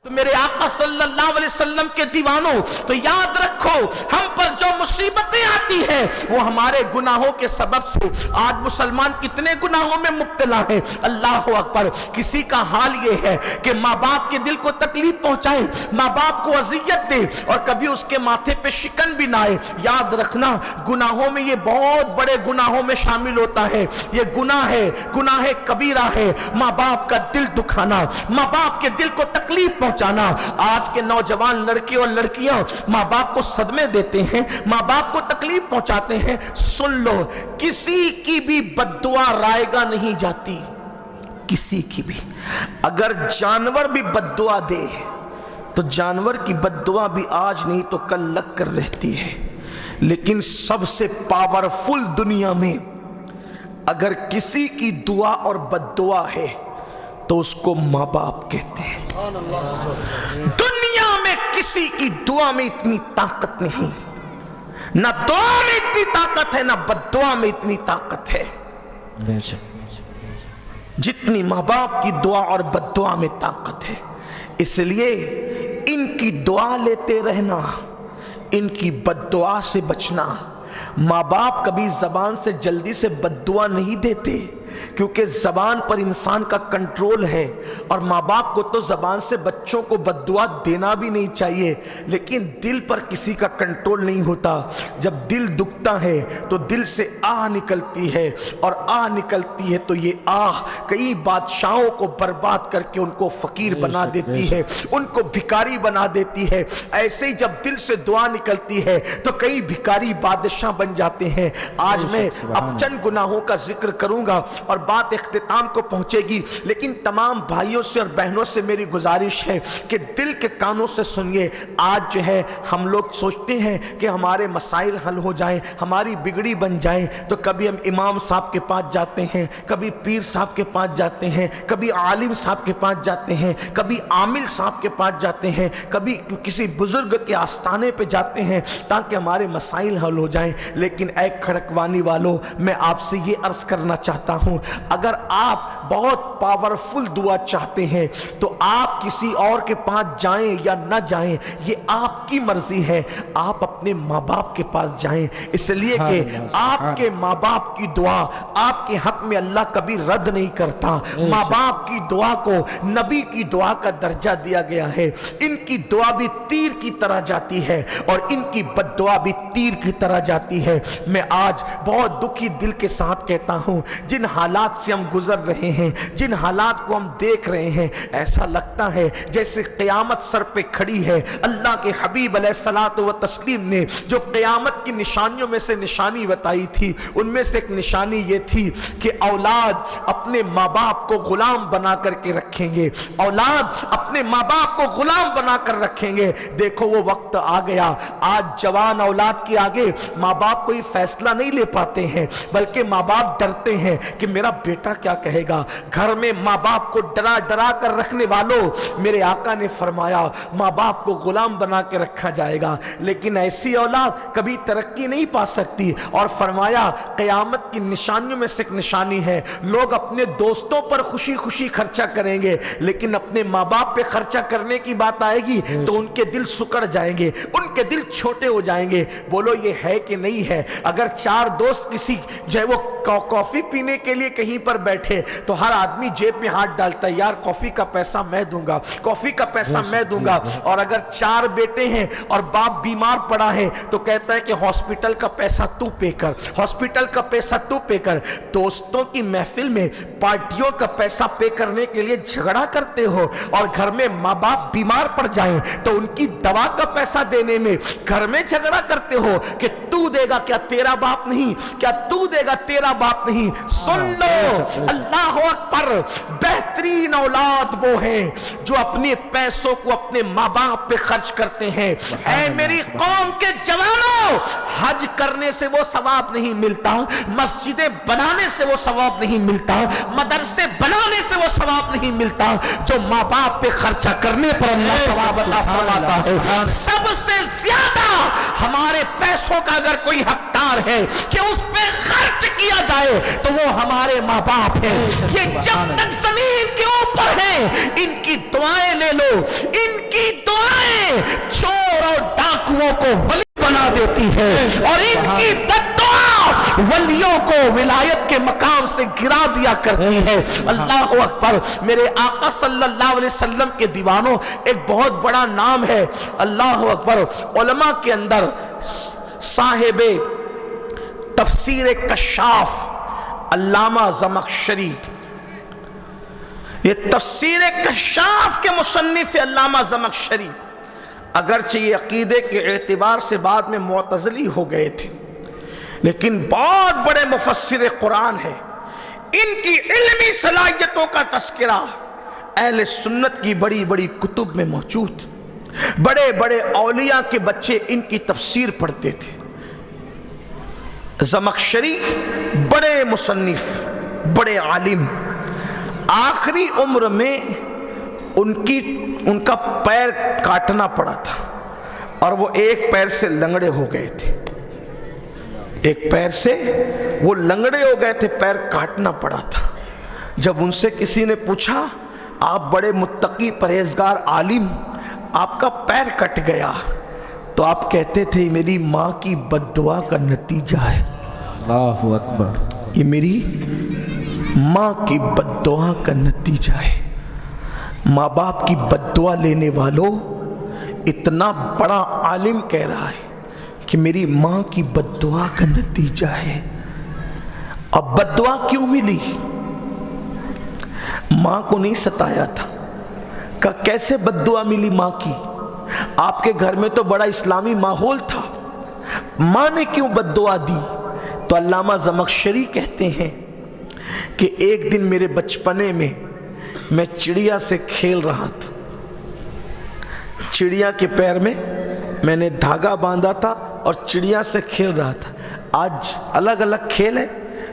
تو میرے آقا صلی اللہ علیہ وسلم کے دیوانوں، تو یاد رکھو ہم پر جو مصیبتیں آتی ہیں وہ ہمارے گناہوں کے سبب سے۔ آج مسلمان کتنے گناہوں میں مبتلا ہیں، اللہ اکبر۔ کسی کا حال یہ ہے کہ ماں باپ کے دل کو تکلیف پہنچائے، ماں باپ کو اذیت دے اور کبھی اس کے ماتھے پہ شکن بھی نہ آئے۔ یاد رکھنا گناہوں میں یہ بہت بڑے گناہوں میں شامل ہوتا ہے، یہ گناہ ہے، گناہ کبیرہ ہے، ماں باپ کا دل دکھانا، ماں باپ کے دل کو تکلیف پہنچانا۔ آج کے نوجوان لڑکے اور لڑکیاں ماں باپ کو صدمے دیتے ہیں، ماں باپ کو تکلیف پہنچاتے ہیں۔ سن لو، کسی کی بھی بد دعا رائے گا نہیں جاتی، کسی کی بھی۔ اگر جانور بھی بد دعا دے تو جانور کی بد دعا بھی آج نہیں تو کل لگ کر رہتی ہے، لیکن سب سے پاورفل دنیا میں اگر کسی کی دعا اور بد دعا ہے تو اس کو ماں باپ کہتے ہیں۔ دنیا میں کسی کی دعا میں اتنی طاقت نہیں، نہ دعا میں اتنی طاقت ہے، نہ بد دعا میں اتنی طاقت ہے جتنی ماں باپ کی دعا اور بد دعا میں طاقت ہے۔ اس لیے ان کی دعا لیتے رہنا، ان کی بد دعا سے بچنا۔ ماں باپ کبھی زبان سے جلدی سے بد دعا نہیں دیتے، کیونکہ زبان پر انسان کا کنٹرول ہے، اور ماں باپ کو تو زبان سے بچوں کو بد دعا دینا بھی نہیں چاہیے، لیکن دل پر کسی کا کنٹرول نہیں ہوتا۔ جب دل دکھتا ہے تو دل سے آہ نکلتی ہے، اور آہ نکلتی ہے تو یہ آہ کئی بادشاہوں کو برباد کر کے ان کو فقیر بنا دیتی ہے، ان کو بھکاری بنا دیتی ہے۔ ایسے ہی جب دل سے دعا نکلتی ہے تو کئی بھکاری بادشاہ بن جاتے ہیں۔ آج میں اب چند گناہوں کا ذکر کروں گا اور بات اختتام کو پہنچے گی، لیکن تمام بھائیوں سے اور بہنوں سے میری گزارش ہے کہ دل کے کانوں سے سنیے۔ آج جو ہے ہم لوگ سوچتے ہیں کہ ہمارے مسائل حل ہو جائیں، ہماری بگڑی بن جائیں، تو کبھی ہم امام صاحب کے پاس جاتے ہیں، کبھی پیر صاحب کے پاس جاتے ہیں، کبھی عالم صاحب کے پاس جاتے ہیں، کبھی عامل صاحب کے پاس جاتے ہیں، کبھی کسی بزرگ کے آستانے پہ جاتے ہیں تاکہ ہمارے مسائل حل ہو جائیں۔ لیکن اے کھڑکوانی والوں، میں آپ سے یہ عرض کرنا چاہتا ہوں، اگر آپ بہت پاورفل دعا چاہتے ہیں تو آپ کسی اور کے پاس جائیں یا نہ جائیں یہ آپ کی مرضی ہے، آپ اپنے ماں باپ کے پاس جائیں، اس لیے کہ آپ کے ماں باپ کی دعا آپ کے حق میں اللہ کبھی رد نہیں کرتا۔ ماں باپ کی دعا کو نبی کی دعا کا درجہ دیا گیا ہے۔ ان کی دعا بھی تیر کی طرح جاتی ہے اور ان کی بد دعا بھی تیر کی طرح جاتی ہے۔ میں آج بہت دکھی دل کے ساتھ کہتا ہوں، جن حالات سے ہم گزر رہے ہیں، جن حالات کو ہم دیکھ رہے ہیں، ایسا لگتا ہے جیسے قیامت سر پہ کھڑی ہے۔ اللہ کے حبیب علیہ الصلوۃ والتسلیم نے جو قیامت کی نشانیوں میں سے نشانی بتائی تھی، ان میں سے ایک نشانی یہ تھی کہ اولاد اپنے ماں باپ کو غلام بنا کر کے رکھیں گے، اولاد اپنے ماں باپ کو غلام بنا کر رکھیں گے۔ دیکھو وہ وقت آ گیا، آج جوان اولاد کے آگے ماں باپ کوئی فیصلہ نہیں لے پاتے ہیں، بلکہ ماں باپ ڈرتے ہیں کہ میرا بیٹا کیا کہے گا۔ گھر میں ماں باپ کو ڈرا ڈرا کر رکھنے والوں، میرے آقا نے فرمایا ماں باپ کو غلام بنا کے رکھا جائے گا، لیکن ایسی اولاد کبھی ترقی نہیں پا سکتی۔ اور فرمایا قیامت کی نشانیوں میں سے ایک نشانی ہے، لوگ اپنے دوستوں پر خوشی خوشی خرچہ کریں گے، لیکن اپنے ماں باپ پہ خرچہ کرنے کی بات آئے گی تو ان کے دل سکڑ جائیں گے، ان کے دل چھوٹے ہو جائیں گے۔ بولو یہ ہے کہ نہیں ہے؟ اگر چار دوست کسی جو ہے وہ کافی پینے کے لیے کہیں پر بیٹھے تو ہر آدمی جیب میں ہاتھ ڈالتا ہے، یار کافی کا پیسہ میں دوں گا، کافی کا پیسہ میں دوں گا۔ اور اگر چار بیٹے ہیں اور باپ بیمار پڑا ہے تو کہتا ہے کہ ہاسپٹل کا پیسہ تو پے کر، ہاسپٹل کا پیسہ تو پے کر۔ دوستوں کی محفل میں پارٹیوں کا پیسہ پے کرنے کے لیے جھگڑا کرتے ہو، اور گھر میں ماں باپ بیمار پڑ جائیں تو ان کی دوا کا پیسہ دینے میں گھر میں جھگڑا کرتے ہو کہ تو دے گا کیا تیرا باپ نہیں، کیا تو دے گا تیرا باپ نہیں۔ سن لو، اللہ اکبر، بہترین اولاد وہ ہیں جو اپنے پیسوں کو اپنے ماں باپ پہ خرچ کرتے ہیں۔ اے میری قوم کے جوانوں، حج کرنے سے وہ ثواب نہیں ملتا، مسجدیں بنانے سے وہ ثواب نہیں ملتا، مدرسے بنانے سے وہ ثواب نہیں ملتا، جو ماں باپ پہ خرچہ کرنے پر اللہ ثواب عطا فرماتا ہے۔ سب سے زیادہ ہمارے پیسوں کا اگر کوئی حقدار ہے کہ اس پہ خرچ جائے تو وہ ہمارے ماں باپ ہیں. یہ جب تک زمین کے اوپر ہیں ان کی دعائیں لے لو. ان کی دعائیں چور اور ڈاکوؤں کو ولی بنا دیتی ہے اور ان کی بددعا ولیوں کو ولایت کے مقام سے گرا دیا کرتی ہے. اللہ اکبر. میرے آقا صلی اللہ علیہ وسلم کے دیوانوں ایک بہت بڑا نام ہے. اللہ اکبر. علماء کے اندر صاحب تفسیر کشاف علامہ زمخشری، یہ تفسیر کشاف کے مصنف علامہ زمخشری، اگرچہ یہ عقیدے کے اعتبار سے بعد میں معتزلی ہو گئے تھے لیکن بہت بڑے مفسر قرآن ہیں. ان کی علمی صلاحیتوں کا تذکرہ اہل سنت کی بڑی بڑی کتب میں موجود. بڑے بڑے اولیاء کے بچے ان کی تفسیر پڑھتے تھے. زمخشری بڑے مصنف، بڑے عالم. آخری عمر میں ان کا پیر کاٹنا پڑا تھا اور وہ ایک پیر سے لنگڑے ہو گئے تھے. ایک پیر سے وہ لنگڑے ہو گئے تھے، پیر کاٹنا پڑا تھا. جب ان سے کسی نے پوچھا آپ بڑے متقی پرہیزگار عالم، آپ کا پیر کٹ گیا، تو آپ کہتے تھے میری ماں کی بد دعا کا نتیجہ ہے. اللہ اکبر. یہ میری ماں کی بد دعا کا نتیجہ ہے. ماں باپ کی بد دعا لینے والوں، اتنا بڑا عالم کہہ رہا ہے کہ میری ماں کی بد دعا کا نتیجہ ہے. اب بد دعا کیوں ملی؟ ماں کو نہیں ستایا تھا. کہ کیسے بد دعا ملی ماں کی؟ آپ کے گھر میں تو بڑا اسلامی ماحول تھا، ماں نے کیوں بد دعا دی؟ تو علامہ زمخشری کہتے ہیں کہ ایک دن میرے بچپنے میں چڑیا سے کھیل رہا تھا. چڑیا کے پیر میں نے دھاگا باندھا تھا اور چڑیا سے کھیل رہا تھا. آج الگ الگ کھیل ہے،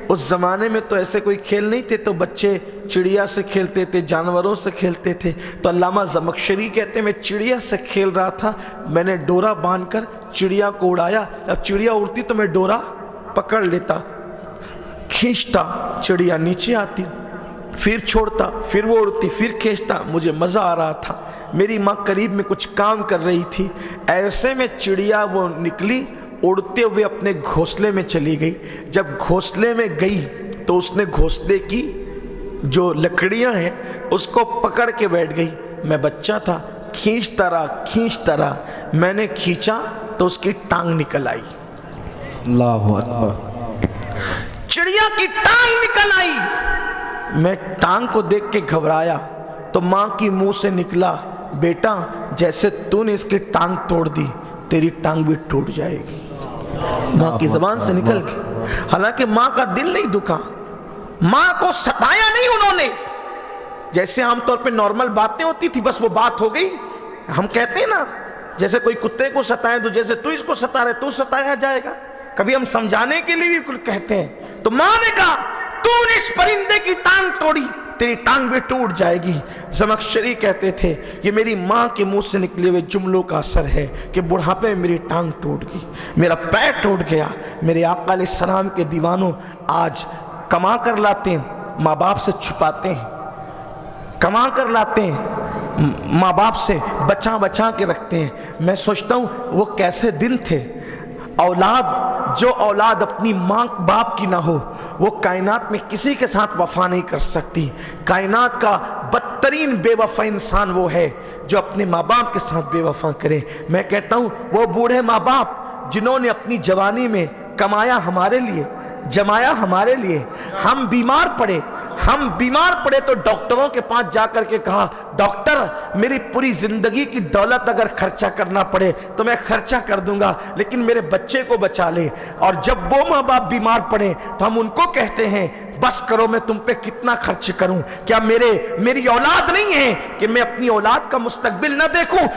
اس زمانے میں تو ایسے کوئی کھیل نہیں تھے، تو بچے چڑیا سے کھیلتے تھے، جانوروں سے کھیلتے تھے. تو علامہ زمخشری کہتے ہیں میں چڑیا سے کھیل رہا تھا، میں نے ڈورا باندھ کر چڑیا کو اڑایا. اب چڑیا اڑتی تو میں ڈورا پکڑ لیتا، کھینچتا، چڑیا نیچے آتی، پھر چھوڑتا، پھر وہ اڑتی، پھر کھینچتا. مجھے مزہ آ رہا تھا. میری ماں قریب میں کچھ کام کر رہی تھی. ایسے میں چڑیا وہ نکلی، اڑتے ہوئے اپنے گھونسلے میں چلی گئی. جب گھونسلے میں گئی تو اس نے گھونسلے کی جو لکڑیاں ہیں اس کو پکڑ کے بیٹھ گئی. میں بچہ تھا، کھینچتا رہا. میں نے کھینچا تو اس کی ٹانگ نکل آئی. اللہ اکبر. چڑیا کی ٹانگ نکل آئی. میں ٹانگ کو دیکھ کے گھبرایا تو ماں کی منہ سے نکلا بیٹا جیسے تو نے اس کی ٹانگ توڑ دی تیری ٹانگ بھی ٹوٹ جائے گی. ماں کی زبان سے نکل گئی. حالانکہ ماں کا دل نہیں دکھا، ماں کو ستایا نہیں انہوں نے. جیسے عام طور پہ نارمل باتیں ہوتی تھی بس وہ بات ہو گئی. ہم کہتے ہیں نا جیسے کوئی کتے کو ستائے تو جیسے تو اس کو ستا رہے تو ستایا جائے گا. کبھی ہم سمجھانے کے لیے بھی کچھ کہتے ہیں. تو ماں نے کہا تو نے اس پرندے کی ٹانگ توڑی، تیری ٹانگ بھی ٹوٹ جائے گی. زمخشری کہتے تھے یہ میری ماں کے منہ سے نکلے ہوئے جملوں کا اثر ہے کہ بڑھاپے میں میری ٹانگ ٹوٹ گئی، میرا پیر ٹوٹ گیا. میرے آقا علیہ السلام کے دیوانوں آج کما کر لاتے ہیں، ماں باپ سے چھپاتے ہیں، کما کر لاتے ہیں، ماں باپ سے بچا کے رکھتے ہیں. میں سوچتا ہوں وہ کیسے دن تھے. جو اولاد اپنی ماں باپ کی نہ ہو وہ کائنات میں کسی کے ساتھ وفا نہیں کر سکتی. کائنات کا بدترین بے وفا انسان وہ ہے جو اپنے ماں باپ کے ساتھ بے وفا کرے. میں کہتا ہوں وہ بوڑھے ماں باپ جنہوں نے اپنی جوانی میں کمایا ہمارے لیے، جمایا ہمارے لیے. ہم بیمار پڑے تو ڈاکٹروں کے پاس جا کر کے کہا ڈاکٹر میری پوری زندگی کی دولت اگر خرچہ کرنا پڑے تو میں خرچہ کر دوں گا لیکن میرے بچے کو بچا لے. اور جب وہ ماں باپ بیمار پڑے تو ہم ان کو کہتے ہیں بس کرو میں تم پہ کتنا خرچ کروں، کیا میری اولاد نہیں ہے کہ میں اپنی اولاد کا مستقبل نہ دیکھوں،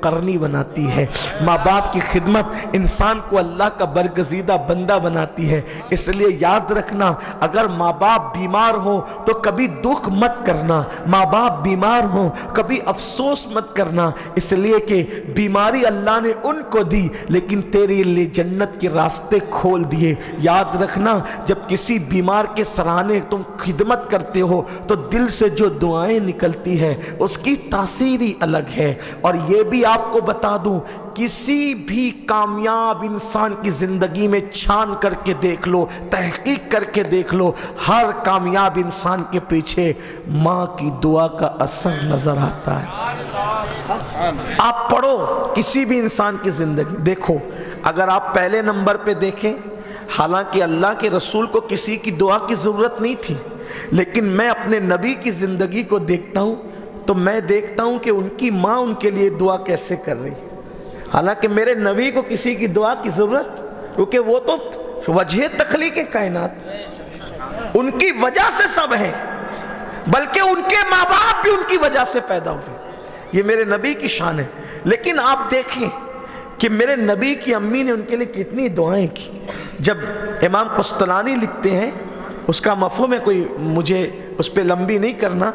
قرنی بناتی ہے، ماں باپ کی خدمت انسان کو اللہ کا برگزیدہ بندہ بناتی ہے۔ اس لیے یاد رکھنا، اگر ماں باپ بیمار ہو تو کبھی دکھ مت کرنا، ماں باپ بیمار ہو کبھی افسوس مت کرنا، اس لیے کہ بیماری اللہ نے ان کو دی لیکن تیرے لیے جنت کے راستے کھول دیے۔ یاد رکھنا، جب کسی بیمار کے سرانے تم خدمت کرتے ہو تو دل سے جو دعائیں نکلتی ہے اس کی تاثیر ہی الگ ہے۔ اور یہ بھی آپ کو بتا دوں، کسی بھی کامیاب انسان کی زندگی میں چھان کر کے دیکھ لو، تحقیق کر کے دیکھ لو، ہر کامیاب انسان کے پیچھے ماں کی دعا کا اثر نظر آتا ہے۔ آپ پڑھو کسی بھی انسان کی زندگی دیکھو، اگر آپ پہلے نمبر پہ دیکھیں، حالانکہ اللہ کے رسول کو کسی کی دعا کی ضرورت نہیں تھی، لیکن میں اپنے نبی کی زندگی کو دیکھتا ہوں تو میں دیکھتا ہوں کہ ان کی ماں ان کے لیے دعا کیسے کر رہی۔ حالانکہ میرے نبی کو کسی کی دعا کی ضرورت، کیونکہ وہ تو وجہ تخلیق کائنات، ان کی وجہ سے سب ہیں، بلکہ ان کے ماں باپ بھی ان کی وجہ سے پیدا ہوئے۔ یہ میرے نبی کی شان ہے۔ لیکن آپ دیکھیں کہ میرے نبی کی امی نے ان کے لیے کتنی دعائیں کی۔ جب امام قسطلانی لکھتے ہیں، اس کا مفہوم ہے، کوئی مجھے اس پہ لمبی نہیں کرنا،